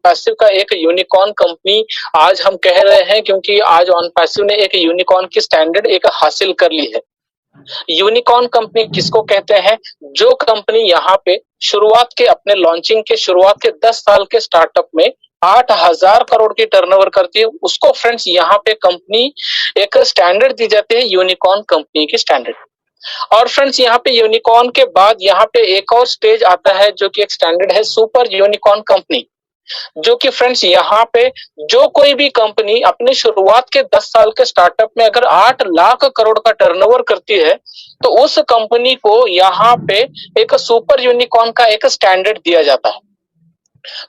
Passive का एक unicorn company आज हम कह रहे हैं, क्योंकि आज ऑन पैसिव ने एक यूनिकॉर्न की स्टैंडर्ड एक हासिल कर ली है। यूनिकॉर्न कंपनी किसको कहते हैं? जो कंपनी यहाँ पे शुरुआत के अपने लॉन्चिंग के शुरुआत के 10 साल के स्टार्टअप में 8,000 करोड़ की टर्नओवर करती है, उसको फ्रेंड्स यहाँ पे कंपनी एक स्टैंडर्ड दी जाती है, यूनिकॉर्न कंपनी की स्टैंडर्ड। और फ्रेंड्स यहाँ पे यूनिकॉर्न के बाद यहाँ पे एक और स्टेज आता है जो कि एक स्टैंडर्ड है, सुपर यूनिकॉर्न कंपनी। जो कि फ्रेंड्स यहाँ पे जो कोई भी कंपनी अपने शुरुआत के 10 साल के स्टार्टअप में अगर 8 लाख करोड़ का टर्नओवर करती है, तो उस कंपनी को यहाँ पे एक सुपर यूनिकॉर्न का एक स्टैंडर्ड दिया जाता है।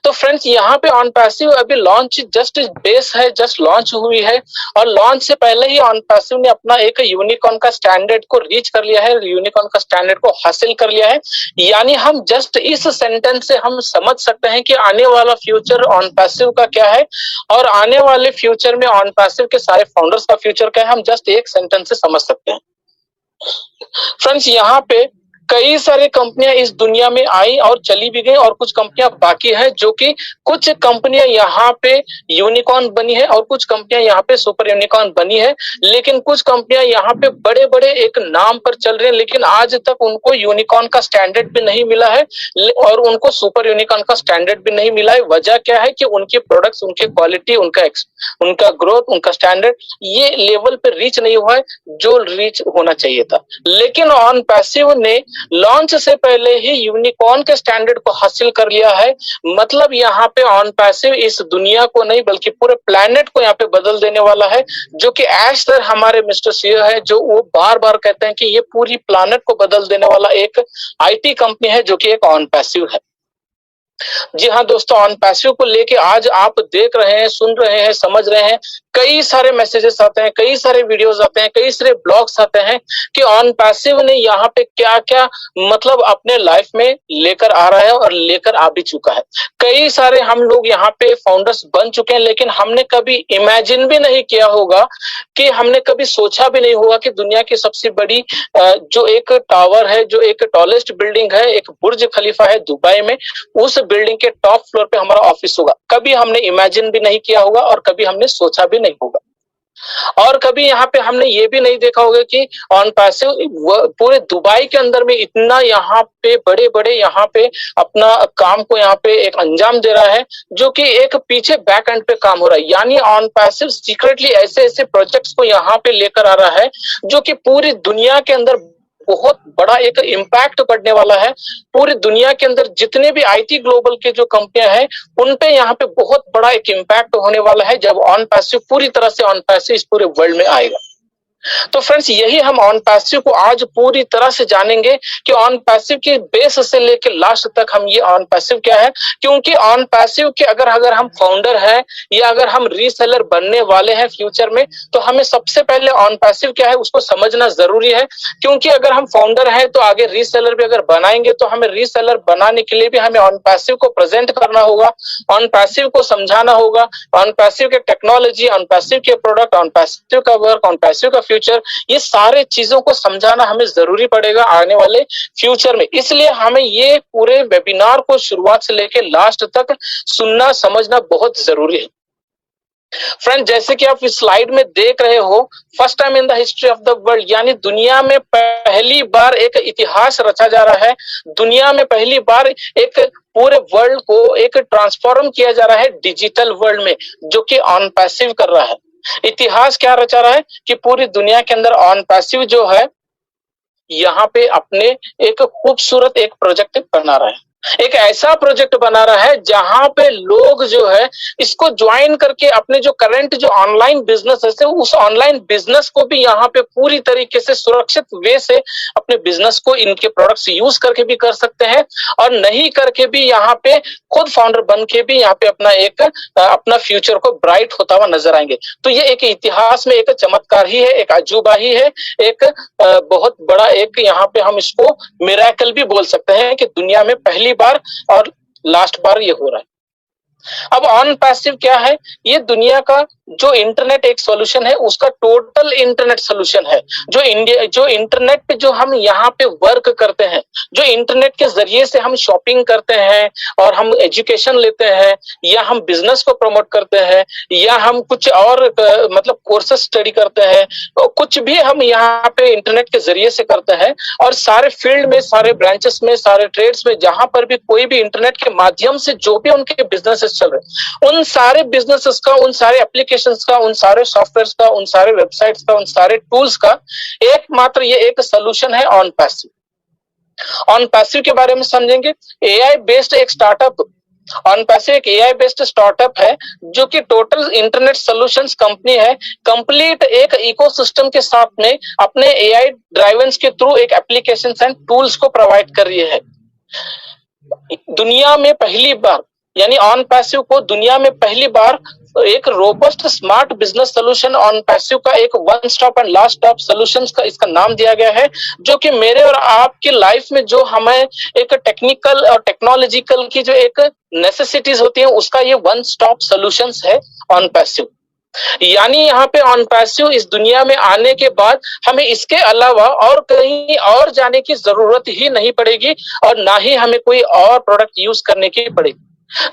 तो फ्रेंड्स यहाँ पे ऑन पैसिव अभी लॉन्च जस्ट बेस है, जस्ट लॉन्च हुई है, और लॉन्च से पहले ही ऑन पैसिव ने अपना एक यूनिकॉर्न का स्टैंडर्ड को रीच कर लिया है, यूनिकॉर्न का स्टैंडर्ड को हासिल कर लिया है। यानी हम जस्ट इस सेंटेंस से हम समझ सकते हैं कि आने वाला फ्यूचर ऑन पैसिव का क्या है, और आने वाले फ्यूचर में ऑन पैसिव के सारे फाउंडर्स का फ्यूचर क्या है, हम जस्ट एक सेंटेंस से समझ सकते हैं। फ्रेंड्स यहाँ पे कई सारी कंपनियां इस दुनिया में आई और चली भी गई, और कुछ कंपनियां बाकी है, जो कि कुछ कंपनियां यहाँ पे यूनिकॉर्न बनी है और कुछ कंपनियां यहाँ पे सुपर यूनिकॉर्न बनी है। लेकिन कुछ कंपनियां यहाँ पे बड़े बड़े एक नाम पर चल रही है, लेकिन आज तक उनको यूनिकॉर्न का स्टैंडर्ड भी नहीं मिला है और उनको सुपर यूनिकॉर्न का स्टैंडर्ड भी नहीं मिला है। वजह क्या है कि उनके प्रोडक्ट्स, उनके क्वालिटी, उनका ग्रोथ, उनका स्टैंडर्ड ये लेवल पे रीच नहीं हुआ है जो रीच होना चाहिए था। लेकिन ऑन पैसिव ने लॉन्च से पहले ही यूनिकॉर्न के स्टैंडर्ड को हासिल कर लिया है। मतलब यहाँ पे ऑन पैसिव इस दुनिया को नहीं बल्कि पूरे प्लेनेट को यहाँ पे बदल देने वाला है। जो कि ऐश सर हमारे मिस्टर सीईओ है, जो वो बार बार कहते हैं कि ये पूरी प्लेनेट को बदल देने वाला एक आईटी कंपनी है, जो कि एक ऑन पैसिव है। जी हाँ दोस्तों, ऑन पैसिव को लेके आज आप देख रहे हैं, सुन रहे हैं, समझ रहे हैं, कई सारे मैसेजेस आते हैं, कई सारे वीडियोस आते हैं, कई सारे ब्लॉग्स आते हैं कि ऑन पैसिव ने यहाँ पे क्या क्या मतलब अपने लाइफ में लेकर आ रहा है और लेकर आ भी चुका है। कई सारे हम लोग यहाँ पे फाउंडर्स बन चुके हैं, लेकिन हमने कभी इमेजिन भी नहीं किया होगा, कि हमने कभी सोचा भी नहीं होगा कि दुनिया की सबसे बड़ी जो एक टावर है, जो एक टॉलेस्ट बिल्डिंग है, एक बुर्ज खलीफा है दुबई में, उस बिल्डिंग के टॉप फ्लोर पे हमारा ऑफिस होगा। कभी हमने इमेजिन भी नहीं किया होगा और कभी हमने सोचा भी नहीं होगा। और कभी यहाँ पे हमने ये भी नहीं देखा होगा कि ऑन पैसिव पूरे दुबई के अंदर में इतना यहाँ पे बड़े बड़े यहाँ पे अपना काम को यहाँ पे एक अंजाम दे रहा है, जो कि एक पीछे बैक एंड पे काम हो रहा है। यानी ऑन पैसिव सीक्रेटली ऐसे ऐसे प्रोजेक्ट्स को यहाँ पे लेकर आ रहा है, जो कि पूरी दुनिया के अंदर बहुत बड़ा एक इम्पैक्ट पड़ने वाला है। पूरी दुनिया के अंदर जितने भी आईटी ग्लोबल के जो कंपनियां हैं, उन पे यहाँ पे बहुत बड़ा एक इम्पैक्ट होने वाला है जब ऑन पैसिव पूरी तरह से ऑन पैसिव इस पूरे वर्ल्ड में आएगा। तो फ्रेंड्स यही हम ऑन पैसिव को आज पूरी तरह से जानेंगे कि ऑन पैसिव के बेस से लेकर लास्ट तक हम ये ऑन पैसिव क्या है। क्योंकि ऑन पैसिव के अगर अगर हम फाउंडर हैं या अगर हम रीसेलर बनने वाले हैं फ्यूचर में, तो हमें सबसे पहले ऑन पैसिव क्या है उसको समझना जरूरी है। क्योंकि अगर हम फाउंडर हैं तो आगे रीसेलर भी अगर बनाएंगे, तो हमें रीसेलर बनाने के लिए भी हमें ऑन पैसिव को प्रेजेंट करना होगा, ऑन पैसिव को समझाना होगा, ऑन पैसिव के टेक्नोलॉजी, ऑन पैसिव के प्रोडक्ट, ऑन पैसिव का वर्क, ऑन पैसिव का फ्यूचर, ये सारे चीजों को समझाना हमें जरूरी पड़ेगा आने वाले फ्यूचर में। इसलिए हमें ये पूरे वेबिनार को शुरुआत से लेकर लास्ट तक सुनना समझना बहुत जरूरी है। फ्रेंड जैसे कि आप इस स्लाइड में देख रहे हो, first time in the history of the world, यानी दुनिया में पहली बार एक इतिहास रचा जा रहा है। दुनिया में पहली बार एक पूरे वर्ल्ड को एक ट्रांसफॉर्म किया जा रहा है डिजिटल वर्ल्ड में, जो कि ऑन पैसिव कर रहा है। इतिहास क्या रचा रहा है कि पूरी दुनिया के अंदर ऑन पैसिव जो है यहाँ पे अपने एक खूबसूरत एक प्रोजेक्ट बना रहा है, एक ऐसा प्रोजेक्ट बना रहा है जहां पे लोग जो है इसको ज्वाइन करके अपने जो करंट जो ऑनलाइन बिजनेस है, उस ऑनलाइन बिजनेस को भी यहाँ पे पूरी तरीके से सुरक्षित वे से अपने बिजनेस को इनके प्रोडक्ट्स यूज करके भी कर सकते हैं, और नहीं करके भी यहाँ पे खुद फाउंडर बन के भी यहाँ पे अपना फ्यूचर को ब्राइट होता हुआ नजर आएंगे। तो ये एक इतिहास में एक चमत्कार ही है, एक अजूबा ही है, एक बहुत बड़ा एक यहाँ पे हम इसको मिरेकल भी बोल सकते हैं कि दुनिया में पहली बार और लास्ट बार ये हो रहा है। अब ऑन पैसिव क्या है? ये दुनिया का जो इंटरनेट एक सॉल्यूशन है, उसका टोटल इंटरनेट सॉल्यूशन है। जो इंटरनेट पे जो हम यहाँ पे वर्क करते हैं, जो इंटरनेट के जरिए से हम शॉपिंग करते हैं और हम एजुकेशन लेते हैं, या हम बिजनेस को प्रमोट करते हैं, या हम कुछ और मतलब कोर्सेज स्टडी करते हैं, तो कुछ भी हम यहाँ पे इंटरनेट के जरिए से करते हैं। और सारे फील्ड में, सारे ब्रांचेस में, सारे ट्रेड्स में, जहां पर भी कोई भी इंटरनेट के माध्यम से जो भी उनके बिजनेसेस चल रहे, उन सारे बिजनेसेस का, उन सारे एप्लीकेशंस का, उन सारे सॉफ्टवेयर्स का, उन सारे वेबसाइट्स का, उन सारे टूल्स का एकमात्र ये एक सोल्यूशन है ऑन पैसिव। ऑन पैसिव के बारे में समझेंगे। एआई बेस्ड एक स्टार्टअप, ऑन पैसिव एक एआई बेस्ड स्टार्टअप है जो कि टोटल इंटरनेट सॉल्यूशंस कंपनी है। कंप्लीट एक इकोसिस्टम के साथ में अपने एआई ड्राइवर्स के थ्रू एक एप्लीकेशंस एंड टूल्स को प्रोवाइड कर रही है। दुनिया में पहली बार, यानी ऑन पैसिव को दुनिया में पहली बार एक robust smart business solution on passive का एक one stop and last stop solutions का इसका नाम दिया गया है, जो कि मेरे और आपकी लाइफ में जो हमें एक टेक्निकल और टेक्नोलॉजिकल की जो एक नेसेसिटीज होती है, उसका ये वन स्टॉप सॉल्यूशंस है ऑन पैसिव। यानी यहाँ पे ऑन पैसिव इस दुनिया में आने के बाद हमें इसके अलावा और कहीं और जाने की जरूरत ही नहीं पड़ेगी, और ना ही हमें कोई और प्रोडक्ट यूज करने की पड़ेगी।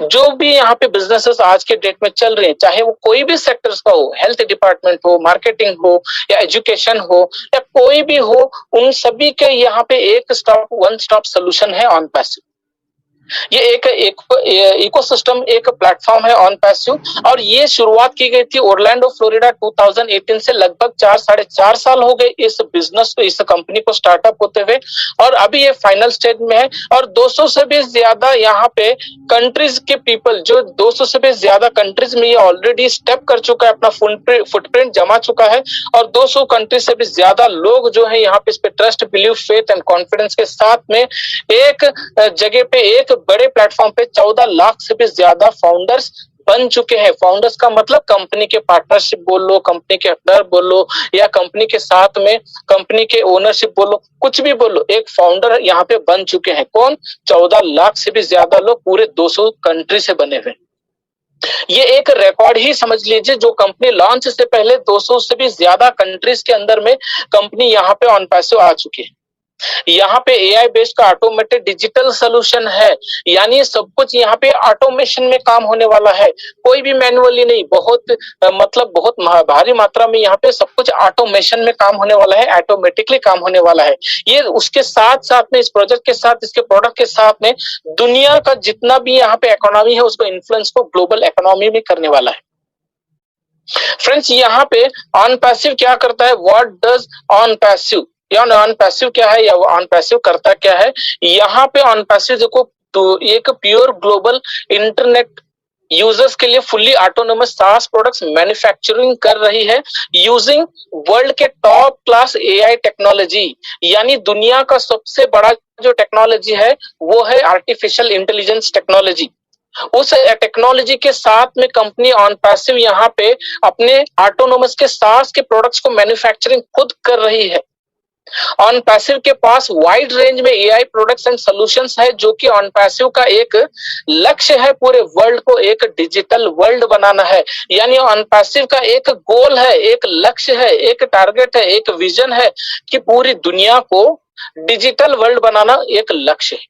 जो भी यहाँ पे बिजनेसेस आज के डेट में चल रहे हैं, चाहे वो कोई भी सेक्टर्स का हो, हेल्थ डिपार्टमेंट हो, मार्केटिंग हो, या एजुकेशन हो, या कोई भी हो, उन सभी के यहाँ पे एक स्टॉप, वन स्टॉप सोल्यूशन है ऑन पैसिव। ये एक इकोसिस्टम, एक प्लेटफॉर्म है ऑन पैसिव, और ये शुरुआत की गई थी ओरलैंडो फ्लोरिडा 2018 से। लगभग 4 साढ़े 4 साल हो गए इस बिजनेस को, इस कंपनी को स्टार्टअप होते हुए, और अभी ये फाइनल स्टेज में है। और 200 से भी ज्यादा यहाँ पे कंट्रीज के पीपल, जो 200 से भी ज्यादा कंट्रीज में ये ऑलरेडी स्टेप कर चुका है, अपना फुटप्रिंट जमा चुका है, और 200 कंट्रीज से भी ज्यादा लोग जो है यहाँ पे इस पे trust, believe, faith and confidence के साथ में एक जगह पे, एक बड़े प्लेटफॉर्म पे 14 लाख से भी ज्यादा फाउंडर्स बन चुके हैं। फाउंडर्स का मतलब कंपनी के पार्टनरशिप बोल लो, कंपनी के अपनर बोल लो, या कंपनी के साथ में कंपनी के ओनरशिप बोलो, कुछ भी बोलो, एक फाउंडर यहाँ पे बन चुके हैं। कौन? 14 लाख से भी ज्यादा लोग पूरे 200 कंट्री से बने हुए। ये एक रिकॉर्ड ही समझ लीजिए, जो कंपनी लॉन्च से पहले 200 से भी ज्यादा कंट्रीज के अंदर में कंपनी यहाँ पे ऑन पैसिव आ चुकी है। यहाँ पे एआई बेस्ड का ऑटोमेटेड डिजिटल सोल्यूशन है, यानी सब कुछ यहाँ पे ऑटोमेशन में काम होने वाला है, कोई भी मैनुअली नहीं। बहुत मतलब बहुत भारी मात्रा में यहाँ पे सब कुछ ऑटोमेशन में काम होने वाला है, ऑटोमेटिकली काम होने वाला है। ये उसके साथ साथ में, इस प्रोजेक्ट के साथ, इसके प्रोडक्ट के साथ में दुनिया का जितना भी यहाँ पे इकोनॉमी है, उसको इन्फ्लुएंस को ग्लोबल इकोनॉमी में करने वाला है। फ्रेंड्स, यहाँ पे ऑन पैसिव क्या करता है? व्हाट डज ऑन पैसिव, या ऑन पैसिव क्या है, या ऑन पैसिव करता क्या है? यहाँ पे ऑन पैसिव देखो, तो एक प्योर ग्लोबल इंटरनेट यूजर्स के लिए फुल्ली ऑटोनोमस सास प्रोडक्ट्स मैन्युफैक्चरिंग कर रही है, यूजिंग वर्ल्ड के टॉप क्लास एआई टेक्नोलॉजी। यानी दुनिया का सबसे बड़ा जो टेक्नोलॉजी है वो है आर्टिफिशियल इंटेलिजेंस टेक्नोलॉजी। उस टेक्नोलॉजी के साथ में कंपनी ऑन पैसिव यहाँ पे अपने ऑटोनोमस के सास के प्रोडक्ट्स को मैन्युफैक्चरिंग खुद कर रही है। ऑन पैसिव के पास वाइड रेंज में एआई प्रोडक्ट्स एंड सॉल्यूशंस है, जो कि ऑन पैसिव का एक लक्ष्य है, पूरे वर्ल्ड को एक डिजिटल वर्ल्ड बनाना है। यानी ऑन पैसिव का एक गोल है, एक लक्ष्य है, एक टारगेट है, एक विजन है कि पूरी दुनिया को डिजिटल वर्ल्ड बनाना एक लक्ष्य है।